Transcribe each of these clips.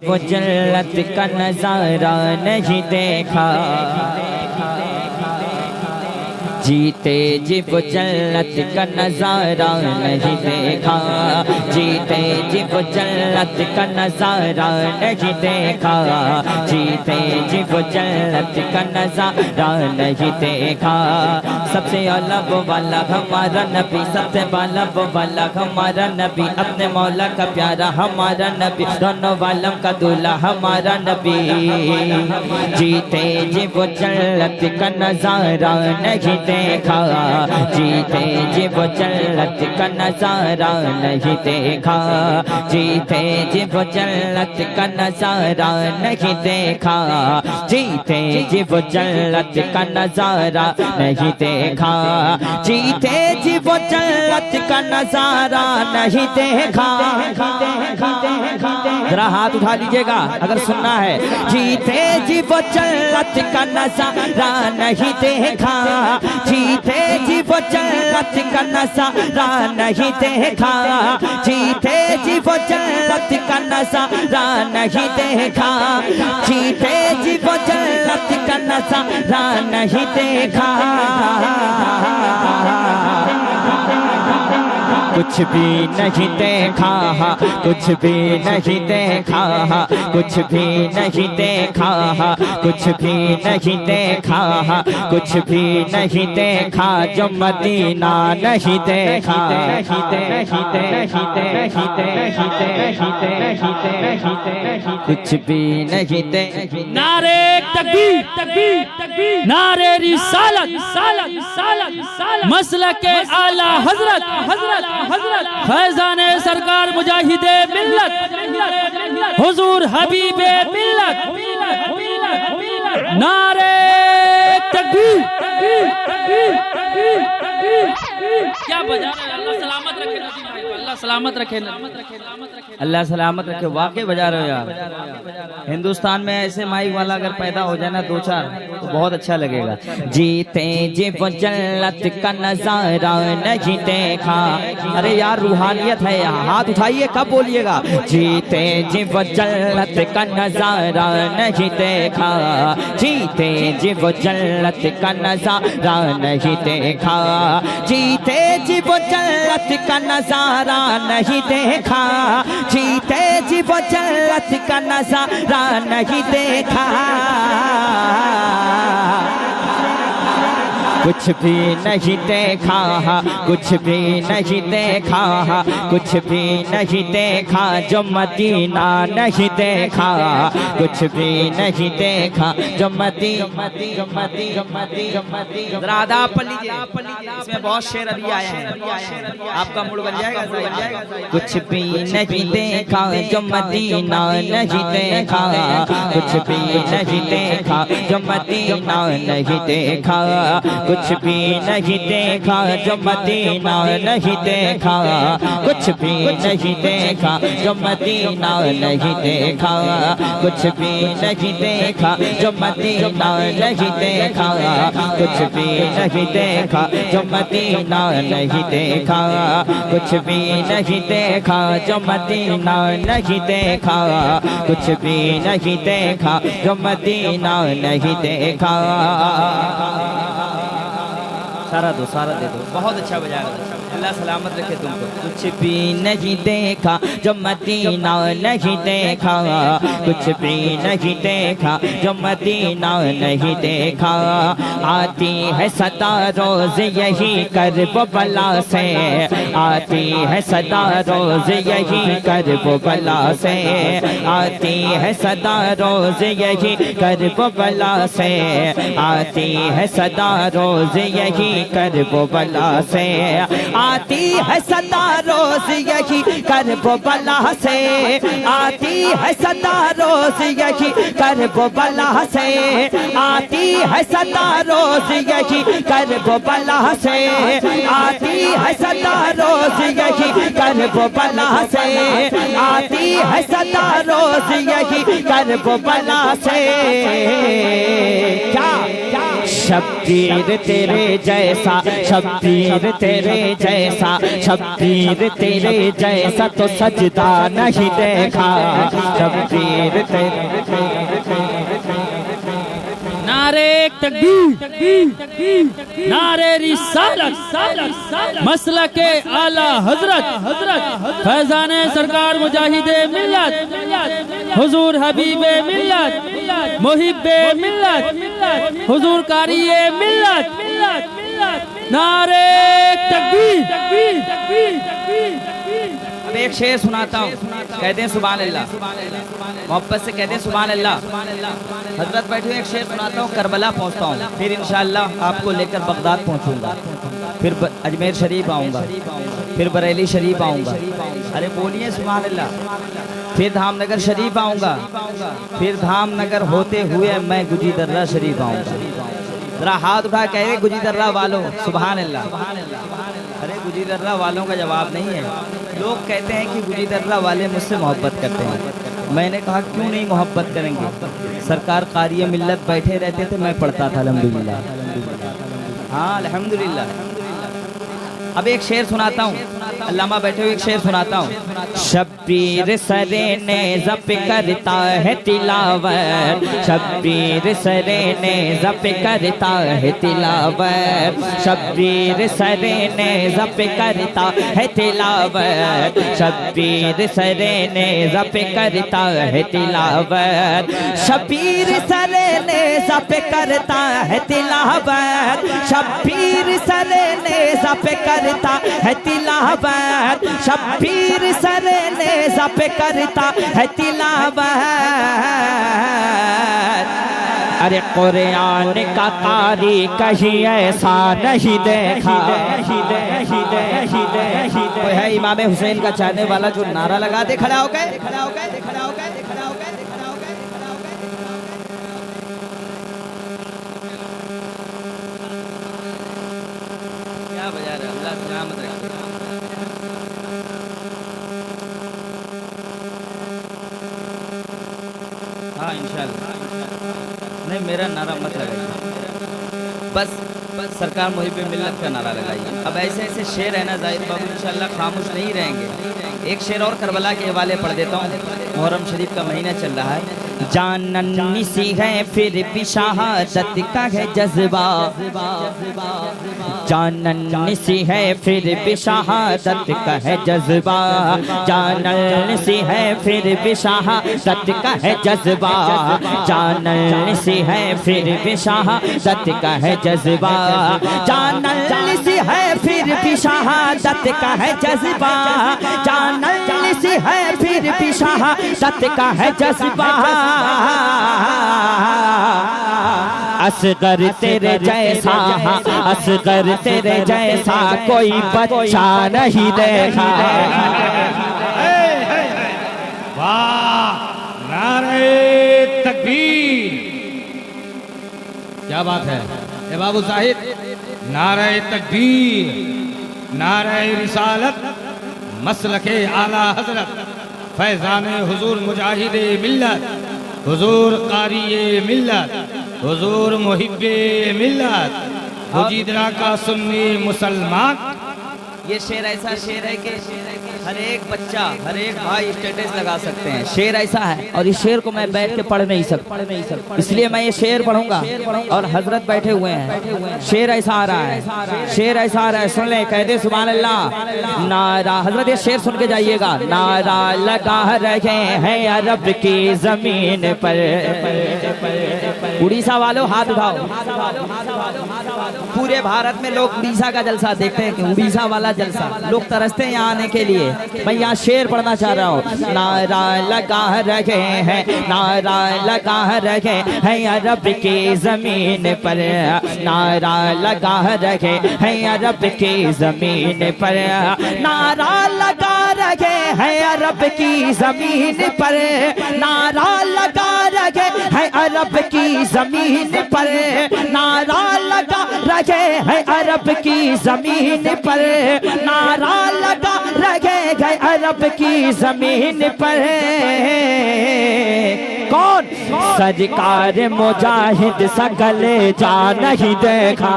वो जन्नत का नजारा नहीं देखा, जीते जी वो जन्नत का नजारा नहीं देखा, जीते जी वो जन्नत का नजारा नहीं देखा, जीते जी वो जन्नत का नजारा नहीं देखा। सबसे अलग वाला हमारा नबी, सबसे वाला वो वाला हमारा नबी, अपने मौला का प्यारा हमारा नबी, दोनों वालों का दूल्हा हमारा नबी। जीते जी वो जन्नत का नजारा नहीं देखा, जीते जी वो जन्नत का नजारा नहीं देखा, जीते जी वो जन्नत का नजारा नहीं देखा, जीते जी वो जन्नत का नजारा नहीं देखा, जीते जी वो जन्नत का नजारा नहीं देखा। जरा हाथ उठा लीजिएगा अगर सुनना है। जीते जी वो जन्नत का नजारा नहीं देखा, जीते जी वो जन्नत का नजारा नहीं देखा, जीते जी वो जन्नत का नजारा नहीं देखा, जीते जी वो जन्नत का नजारा नहीं देखा। कुछ भी नहीं देखा, कुछ भी नहीं देखा, कुछ भी नहीं देखा, कुछ भी नहीं देखा, कुछ भी नहीं देखा जो मदीना नहीं देखा। कुछ भी नहीं देखा। नारे तकबीर तकबीर तकबीर, नारे रिसालत रिसालत रिसालत रिसालत, मसलके आला हजरत हजरत हजरत, फैजाने सरकार मुजाहिदे मिल्लत, हुजूर हबीबे मिल्लत। नारे तकबीर तकबीर तकबीर तकबीर तकबीर। क्या बजा रहे हैं? अल्लाह सलामत रखे नबी भाई को, अल्लाह सलामत रखे, अल्लाह सलामत रखे। वाकई बजा रहे हो यार। हिंदुस्तान में ऐसे माइक वाला अगर पैदा हो जाए ना दो चार तो बहुत अच्छा लगेगा। जीते जी वो जन्नत का नजारा नहीं देखा। अरे यार रूहानियत है यहाँ, हाथ उठाइए कब बोलिएगा। जीते जी वो जन्नत का नजारा नहीं देखा, जीते जी वो जन्नत का नजारा नहीं देखा, जीते जी वो जन्नत का नजारा नहीं देखा, जीते जी वो जन्नत का नजारा नहीं देखा। कुछ भी नहीं देखा, कुछ भी नहीं देखा, कुछ भी नहीं देखा जो मदीना नहीं देखा, कुछ भी नहीं देखा जो मदीना। राधा पल्ली इसमें बहुत शेर अभी आए हैं, आपका मूड बन जाएगा। कुछ भी नहीं देखा जो मदीना नहीं देखा, कुछ भी नहीं देखा जो मदीना नहीं देखा, कुछ भी नहीं देखा जो मदीना नहीं देखा, कुछ भी नहीं देखा जो मदीना नहीं देखा, कुछ भी नहीं देखा जो मदीना नहीं देखा, कुछ भी नहीं देखा जो मदीना नहीं देखा, कुछ भी नहीं देखा जो मदीना नहीं देखा, कुछ भी नहीं देखा जो मदीना नहीं देखा। सारा दो, सारा दे दो, बहुत अच्छा बजा रहा है। अल्लाह सलामत रखे तुमको। कुछ भी नहीं देखा जो मदीना नहीं देखा, कुछ भी नहीं देखा जो मदीना नहीं देखा। आती है सदा रोज यही करब बला से, आती है सदा रोज यही करब बला से, आती है सदा रोज यही करब बला से, आती है सदा रोज यही करब बला से, आती है सदा रोज यही करब बला से, आती है सदा रोज यही करब बला से, आती है सदा रोज यही करब बला से, आती है सदा रोज यही करब बला से, आती है सदा रोज यही करब बला से। क्या शब्बीर तेरे जैसा, शब्बीर तेरे जैसा, शब्बीर तेरे जैसा तो सजदा नहीं देखा। शब्बीर तेरे नारे तकबीर, नारे रिसालत, मसलके आला हजरत, फैजान सरकार मुजाहिदे मिल्लत, हुजूर हबीबे मिल्लत, मुहिब्बे मिल्लत, हुजूर कारिये मिल्लत। नारे तकबीर। अब एक शेर सुनाता हूँ, कहते हैं सुभान अल्लाह, मोहब्बत से कहते हैं सुभान अल्लाह। हजरत बैठे हुए एक शेर सुनाता हूँ, करबला पहुँचता हूँ, फिर इंशाअल्लाह आपको लेकर बगदाद पहुँचूंगा, फिर अजमेर शरीफ आऊँगा, फिर बरेली शरीफ आऊँगा। अरे बोलिए सुभान अल्लाह। फिर धामनगर शरीफ आऊँगा, फिर धामनगर होते हुए मैं गुजी दर्रा शरीफ आऊँगा। जरा हाथ उठा कहे गुजी दर्रा वालों सुभान अल्लाह। अरे गुजी दर्रा वालों का जवाब नहीं है। लोग कहते हैं कि गुजी दर्रा वाले मुझसे मोहब्बत करते हैं। मैंने कहा क्यों नहीं मोहब्बत करेंगे। सरकार कारिये मिल्लत बैठे रहते थे, मैं पढ़ता था अल्हम्दुलिल्लाह। हाँ अल्हम्दुलिल्लाह। अब एक शेर सुनाता हूँ, अल्लामा बैठे हुए एक शेर सुनाता हूँ। शब्बीर सरे ने जप करता है तिलावत, शब्बीर सरे ने जप करता है तिलावत, शब्बीर सरे ने जप करता है तिलावत, शब्बीर सरे ने जप करता है तिलावत, शब्बीर सरे ने जप करता है तिलावत, शब्बीर सरे ने जप करता है तिलावत, शब्बीर सरे ने जप करता है तिलावत। अरे कुरान का कारी कहीं ऐसा नहीं देखा। कोई है इमाम हुसैन का चाहने वाला जो नारा लगा दे खड़ा हो गए, खड़ा हो गए, खड़ा हो गए, खड़ा हो गए, खड़ा हो गए, खड़ा हो गए। क्या बजा रहे अल्लाह सलामत रखे। हाँ इंशाल्लाह। नहीं मेरा नारा मत लगाइए, बस सरकार मुहिब्बे मिल्लत का नारा लगाइए। अब ऐसे ऐसे शेर है ना जाहिद बाबू, इंशाल्लाह खामोश नहीं रहेंगे। एक शेर और करबला के हवाले पढ़ देता हूँ। मुहर्रम शरीफ का महीना चल रहा है। जानन सी है फिर भी शहादत का है जज्बा, जानन सी है फिर भी शहादत का है जज्बा, जानन सी है फिर भी शहादत का है जज्बा, जानन सी है फिर भी शहादत का है जज्बा, जानन सी है फिर भी शहादत का है जज्बा, जानन सी है फिर भी शहादत का है जज्बा। असगर तेरे जैसा, असगर तेरे जैसा कोई बच्चा नहीं देखा। वाह नारे तकबीर, क्या बात है ए बाबू साहिब। नारे तकबीर, नारे रिसालत, मसलके आला हजरत, फैजान हुजूर मुजाहिदे मिल्लत, हुजूर कारिये मिल्लत, हुजूर मुहिब्बे मिल्लत, हुजीदरा का सुन्नी मुसलमान। ये शेर ऐसा शेर है कि हर एक बच्चा, हर एक भाई स्टेटस लगा सकते हैं। शेर ऐसा है और इस शेर को मैं बैठ के पढ़ नहीं सकता, इसलिए मैं ये शेर पढ़ूंगा। और हजरत बैठे हुए हैं, शेर ऐसा आ रहा है, शेर ऐसा आ रहा है, सुन ले, कह दे सुभान अल्लाह। नारा हजरत ये शेर सुन के जाइएगा। नारा लगा रहे हैं अरब की जमीन पर, उड़ीसा वालों हाथ उठाओ। पूरे भारत में लोग उड़ीसा का जलसा देखते हैं कि उड़ीसा वाला जलसा, लोग तरसते हैं यहाँ आने के लिए। मैं यहाँ शेर पढ़ना चाह रहा हूँ। नारा लगा रहे हैं, नारा लगा रहे हैं अरब की जमीन पर, नारा लगा रहे हैं अरब की जमीन पर, नारा लगा रहे हैं अरब की जमीन पर, नारा लगा रहे हैं अरब की जमीन पर, नारा लगा रहे हैं अरब की जमीन पर, नारा लगा रहे हैं अरब की जमीन पर। कौन? सरकार मुजाहिद सकले जा नहीं देखा।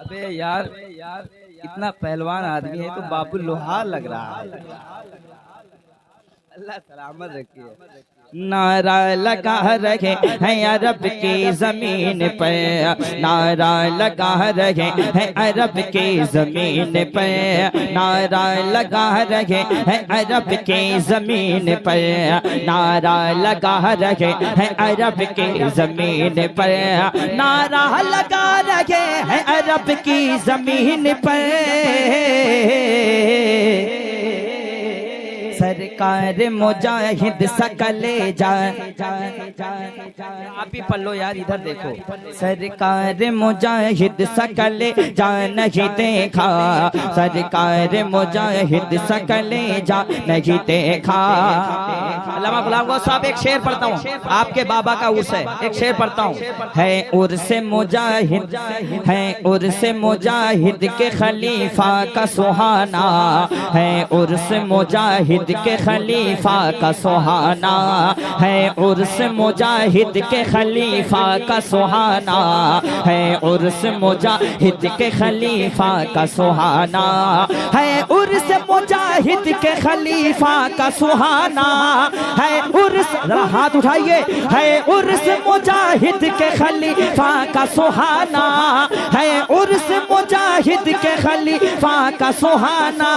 अबे यार इतना पहलवान आदमी है तो बाबू लोहार लग रहा है। अल्लाह सलामत रखिए। नारा लगा रहे हैं अरब की जमीन पर, नारा लगा रहे हैं अरब की जमीन पर, नारा लगा रहे हैं अरब की जमीन पर, नारा लगा रहे हैं अरब की जमीन पर, नारा लगा रहे हैं अरब की जमीन पर। सरकार मुजाहिद सकले जा, आप ही पढ़ लो यार, इधर देखो। सरकार मुजाहिद सकले जा नहीं देखा, सरकार मुजाहिद सकले जा नहीं देखा। अल्लामा गुलाम गौस साहब एक शेर पढ़ता हूँ, आपके बाबा का उर्स है, एक शेर पढ़ता हूँ। है उर्स मुजाहिद, है उर्स मुजाहिद के खलीफा का सुहाना, है उर्स मुजाहिद के खलीफा का सुहाना, है उर्स मुजाहिद के खलीफा का सुहाना, है उर्स मुजाहिद के खलीफा का सुहाना, है उर्स मुजाहिद के खलीफा का सुहाना, है उर्स, हाथ उठाइए, है उर्स मुजाहिद के खलीफा का सुहाना, है उर्स मुजाहिद के खलीफा का सुहाना।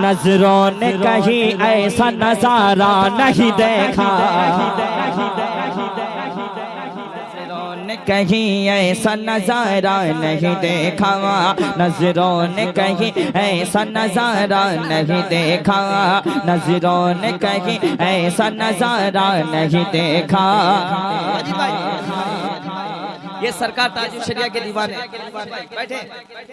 नजरों ने कहीं ऐसा नजारा नहीं देखा, नजरों ने कहीं ऐसा नजारा नहीं देखा, नजरों ने कहीं ऐसा नजारा नहीं देखा, नजरों ने कहीं ऐसा नजारा नहीं देखा। ये सरकार ताजुल शरिया के दीवाने बैठे,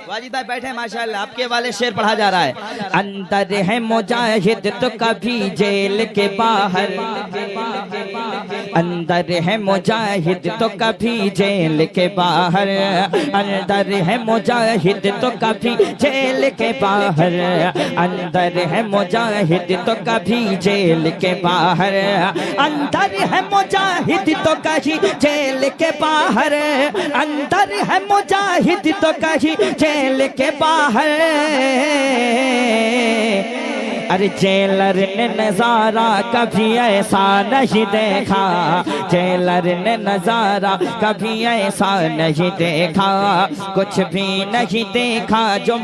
वाजिद भाई बैठे माशाल्लाह, आपके वाले शेर पढ़ा जा रहा है। अंदर है मुजाहिद तो कभी जेल के बाहर, अंदर है मुजाहिद तो कभी जेल के बाहर, अंदर है मुजाहिद तो कभी जेल के बाहर, अंदर है मुजाहिद तो कभी जेल के बाहर, अंदर है मुजाहिद तो कभी जेल के बाहर, अंदर है मुजाहिद तो कहीं जेल के बाहर। अरे जेलर ने नजारा कभी ऐसा नहीं देखा, जेलर ने नजारा कभी ऐसा नहीं देखा, कुछ भी नहीं देखा जो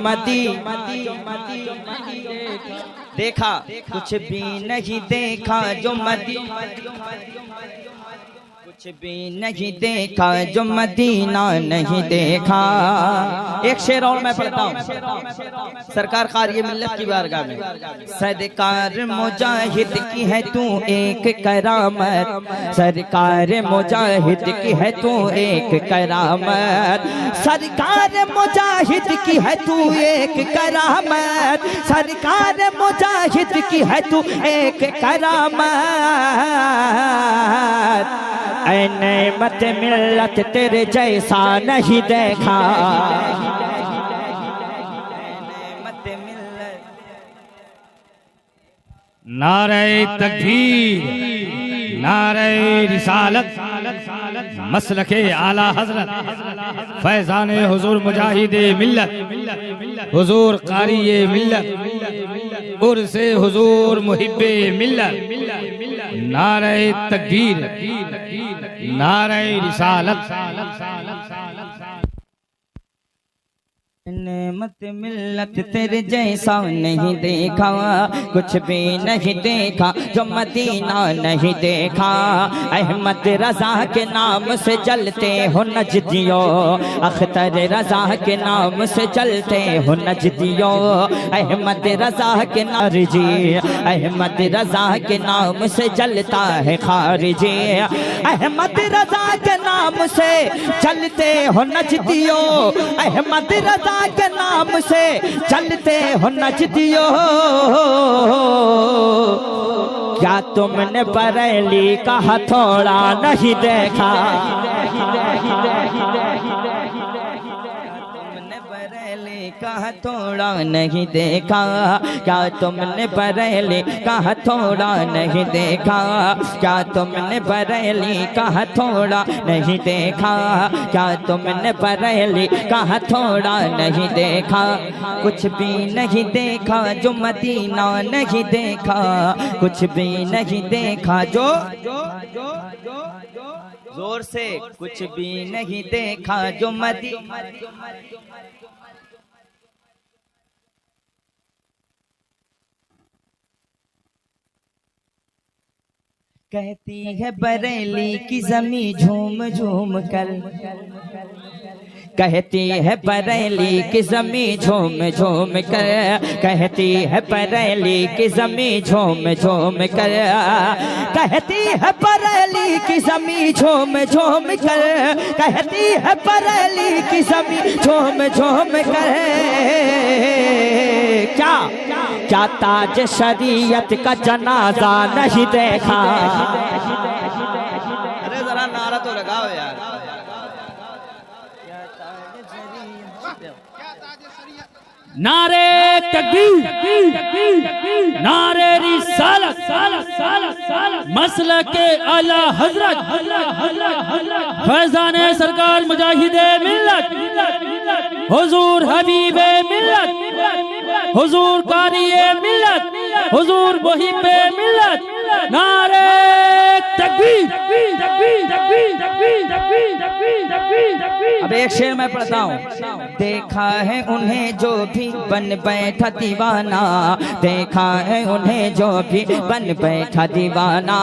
देखा, कुछ भी नहीं देखा जो कुछ भी नहीं देखा जो मदीना नहीं देखा। एक शेर और मैं पढ़ता हूँ, सरकार कारी मिल्लत की बारगाह में। सरकार मुजाहिद की है तू एक करामत, सरकार मुजाहिद की है तू एक करामत, सरकार मुजाहिद की है तू एक करामत, सरकार मुजाहिद की है तू एक करामत। ऐ नेमत मिल्लत तेरे जैसा नहीं देखा, नारे तकबीर, नारे रिसालत, मसलके आला हजरत, फैजाने हुजूर मुजाहिदे मिल्लत, हुजूर कारी मिल्लत, उर्से हुजूर मुहिब्बे मिल्लत। नारे तकबीर, नारे रिसालत। नेमत मिल्लत तेरे जैसा नहीं देखा, कुछ भी नहीं देखा जो मदीना नहीं देखा। अहमद रजा के नाम से चलते हो नजदियो, अख्तर रजा के नाम से चलते हो नजदियो, अहमद रजा के नारजी, अहमद रजा के नाम से चलता है खारिजी, अहमद रजा के नाम से चलते हो नजदियो, अहमद रजा के नाम से चलते हो नजदियो। क्या तुमने बरेली का हथौड़ा नहीं देखा? तुमने बरेली का हथौड़ा नहीं देखा? क्या तुमने बरेली का हथौड़ा नहीं देखा? क्या तुमने बरेली का हथौड़ा नहीं देखा? क्या तुमने बरेली का हथौड़ा नहीं देखा? कुछ भी नहीं देखा जो मदीना नहीं देखा, कुछ भी नहीं देखा जो जोर से कुछ भी नहीं देखा जो मदीना। कहती है बरेली की जमी झूम झूम कर, कहती है बरेली की जमी झूम झूम कर, कहती है बरेली की जमी झूम झूम कर, कहती है बरेली की जमी झूम झूम कर, कहती है बरेली की जमी झूम झूम कर। क्या क्या ताज शरीयत का जनाजा नहीं देखा? अरे जरा नारा तो लगाओ यार। नारे तकबीर, नारे रिसालत, मसलके आला हजरत फैजाने सरकार मुजाहिदे मिल्लत हुजूर हबीबे मिल्लत हुजूर कारिए मिल्लत हुजूर मुहिब्बे मिल्लत। नारे तकबीर। अब एक शेर मैं पढ़ता हूँ। देखा है उन्हें जो भी बन बैठा दीवाना, देखा है उन्हें जो भी बन बैठा दीवाना,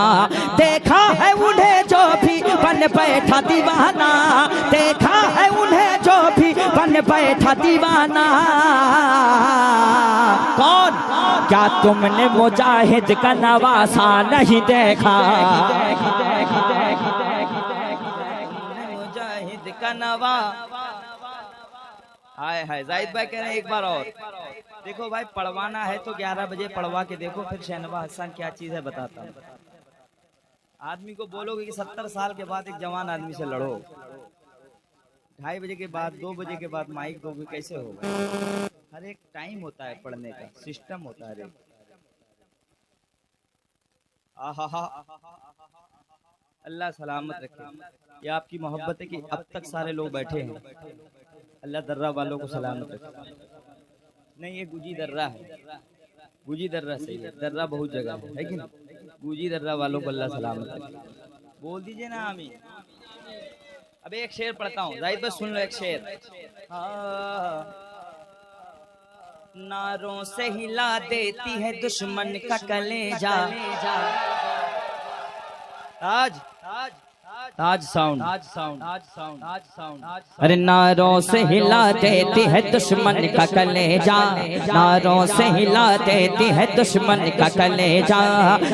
देखा है उन्हें जो भी बन बैठा दीवाना, देखा है उन्हें जो भी बन बैठा दीवाना। कौन? क्या तुमने मुजाहिद का नवासा नहीं देखा? मुजाहिद का नवा। हाय हाय, जाहिद भाई कह रहे हैं एक बार और देखो भाई, पढ़वाना है तो 11 बजे पढ़वा के देखो, फिर शहनवा हसन क्या चीज है बताता हूँ। आदमी को बोलोगे कि 70 साल के बाद एक जवान आदमी से लड़ो, 2:30 बजे के बाद 2 बजे के बाद माइक दोगे, कैसे होगा? हर एक टाइम होता है पढ़ने का, सिस्टम होता है। अल्लाह सलामत रखे। ये आपकी मोहब्बत है कि अब तक सारे लोग बैठे हैं। अल्लाह दर्रा वालों को सलामत रखे। नहीं, ये गुजी दर्रा है, गुजी दर्रा सही है, दर्रा बहुत जगह है कि नहीं? गुजी दर्रा वालों को अल्लाह सलामत रखे। बोल दीजिए ना आमीन। अब एक शेर पढ़ता हूँ, जाहिद भाई सुन लो एक शेर। नारों से हिला देती है दुश्मन का कलेजा। ताज ताज साउंड, अरे नारों से हिला देती है दुश्मन का कलेजा, नारों से हिला देती है दुश्मन का कलेजा,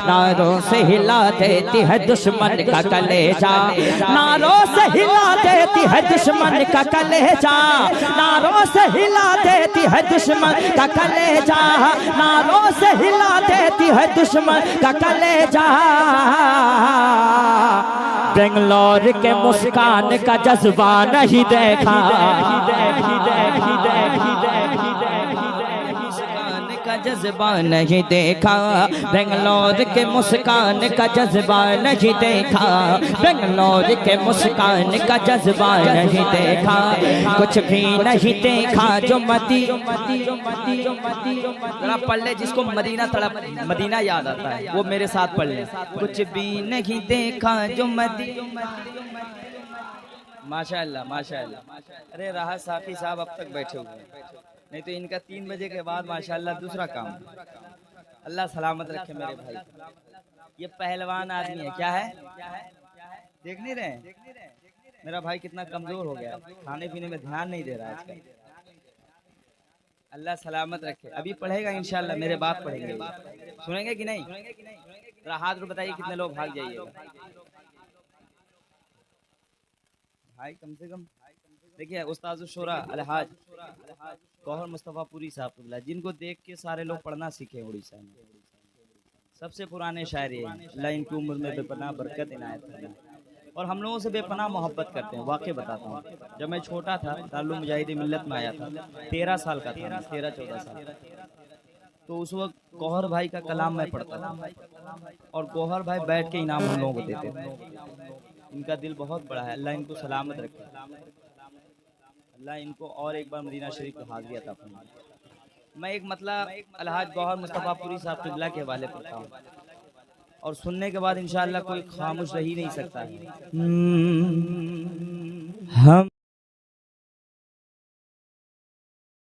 नारों से हिला देती है दुश्मन का कलेजा, नारों से हिला देती है दुश्मन का कलेजा, नारों से हिला देती है दुश्मन का कलेजा, नारों से हिला देती है दुश्मन का कलेजा। बेंगलोर के मुस्कान का जज्बा नहीं देखा, का जज्बा नहीं देखा, बेंगलोर के मुस्कान का जज्बा नहीं देखा, बेंगलोर के मुस्कान का जज्बा नहीं देखा, कुछ भी नहीं देखा जो जरा पढ़ ले, जिसको मदीना तड़प मदीना याद आता है वो मेरे साथ पढ़ ले। कुछ भी नहीं देखा जो माशाअल्लाह माशाअल्लाह। अरे राहत साफी साहब अब तक बैठे हुए हैं, नहीं तो इनका 3 बजे के बाद माशाअल्लाह दूसरा काम। अल्लाह सलामत रखे मेरे भाई। ये पहलवान आदमी है, क्या है देख नहीं रहे? मेरा भाई कितना कमजोर हो गया, खाने पीने में ध्यान नहीं दे रहा आजकल। अल्लाह सलामत रखे। अभी पढ़ेगा इंशाअल्लाह, मेरे बाप पढ़ेंगे, सुनेंगे कि नहीं? जरा हाथ में बताइए कितने लोग भाग जाइएगा भाई। कम से कम देखिए उस्ताद शोरा अलहाज गौहर मुस्तफ़ा पुरी साहब, जिनको देख के सारे लोग पढ़ना सीखे उड़ीसा में, सबसे पुराने शायर ये हैं। अल्लाह इनकी उम्र में बेपनाह बरकत इनायत फरमाए। और हम लोगों से बेपनाह मोहब्बत करते हैं। वाक़ई बताता हूँ, जब मैं छोटा था दारुल मुजाहिदीन मिल्लत में आया था, 13 साल का था, 13-14 साल। तो उस वक्त गौहर भाई का कलाम मैं पढ़ता था और गौहर भाई बैठ के इनाम हम लोगों को देते थे। इनका दिल बहुत बड़ा है, अल्लाह इनको सलामत रखे, अल्लाह इनको और एक बार मदीना शरीफ को हाज़िरी अता फरमाए। मैं एक मतलब अलहाज गौहर मुस्तफ़ा पुरी साहब क़िबला के हवाले पढ़ता हूँ और सुनने के बाद इंशाअल्लाह कोई खामोश रह ही नहीं सकता है। हम